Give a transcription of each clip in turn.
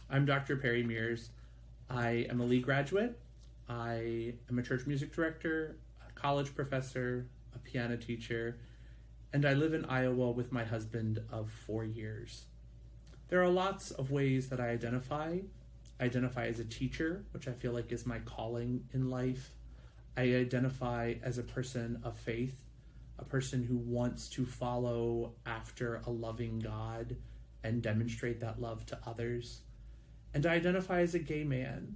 I'm Dr. Perry Mears. I am a Lee graduate. I am a church music director, a college professor, a piano teacher, and I live in Iowa with my husband of 4 years. There are lots of ways that I identify. I identify as a teacher, which I feel like is my calling in life. I identify as a person of faith, a person who wants to follow after a loving God and demonstrate that love to others. And I identify as a gay man,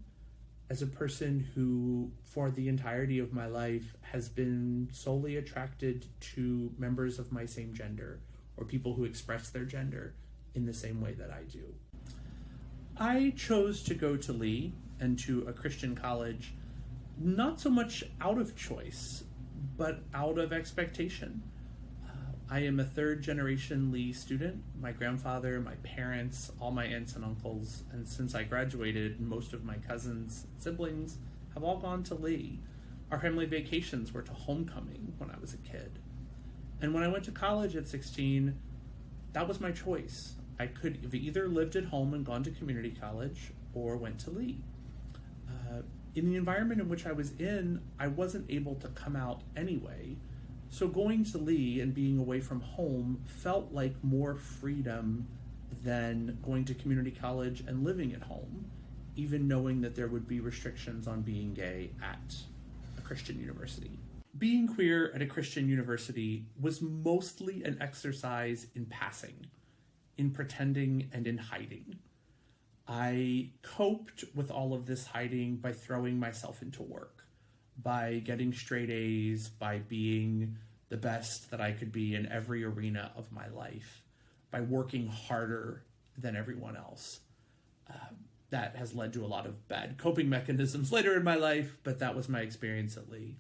as a person who, for the entirety of my life, has been solely attracted to members of my same gender, or people who express their gender in the same way that I do. I chose to go to Lee and to a Christian college, not so much out of choice, but out of expectation. I am a third generation Lee student. My grandfather, my parents, all my aunts and uncles, and since I graduated, most of my cousins, siblings have all gone to Lee. Our family vacations were to homecoming when I was a kid. And when I went to college at 16, that was my choice. I could have either lived at home and gone to community college or went to Lee. In the environment in which I was in, I wasn't able to come out anyway. So going to Lee and being away from home felt like more freedom than going to community college and living at home, even knowing that there would be restrictions on being gay at a Christian university. Being queer at a Christian university was mostly an exercise in passing, in pretending and in hiding. I coped with all of this hiding by throwing myself into work, by getting straight A's, by being the best that I could be in every arena of my life, by working harder than everyone else. That has led to a lot of bad coping mechanisms later in my life, but that was my experience at Lee.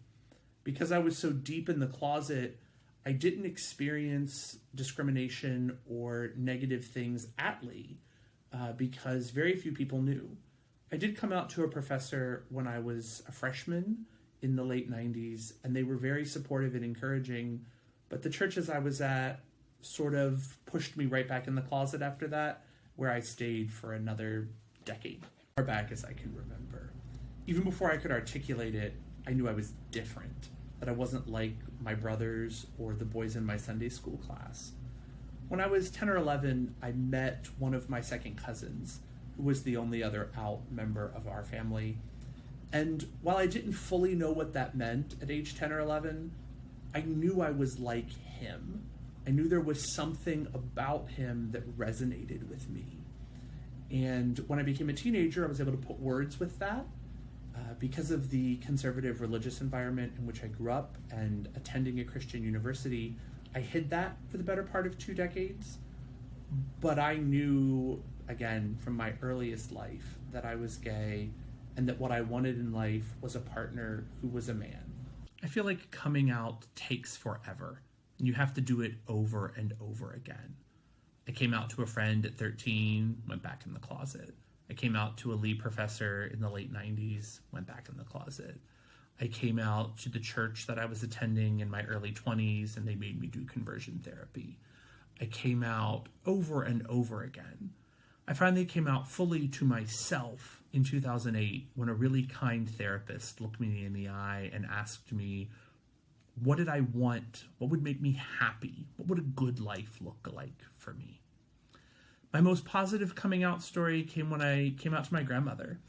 Because I was so deep in the closet, I didn't experience discrimination or negative things at Lee because very few people knew. I did come out to a professor when I was a freshman in the late 90s, and they were very supportive and encouraging, but the churches I was at sort of pushed me right back in the closet after that, where I stayed for another decade, far back as I can remember. Even before I could articulate it, I knew I was different, that I wasn't like my brothers or the boys in my Sunday school class. When I was 10 or 11, I met one of my second cousins, who was the only other out member of our family. And while I didn't fully know what that meant at age 10 or 11, I knew I was like him. I knew there was something about him that resonated with me. And when I became a teenager, I was able to put words with that. Because of the conservative religious environment in which I grew up and attending a Christian university, I hid that for the better part of 2 decades. But I knew, again, from my earliest life, that I was gay and that what I wanted in life was a partner who was a man. I feel like coming out takes forever. You have to do it over and over again. I came out to a friend at 13, went back in the closet. I came out to a Lee professor in the late 90s, went back in the closet. I came out to the church that I was attending in my early 20s, and they made me do conversion therapy. I came out over and over again. I finally came out fully to myself in 2008 when a really kind therapist looked me in the eye and asked me, what did I want? What would make me happy? What would a good life look like for me? My most positive coming out story came when I came out to my grandmother.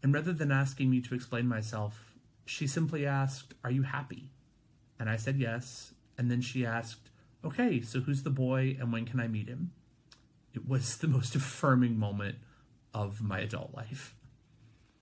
And rather than asking me to explain myself, she simply asked, are you happy? And I said yes. And then she asked, okay, so who's the boy and when can I meet him? It was the most affirming moment of my adult life.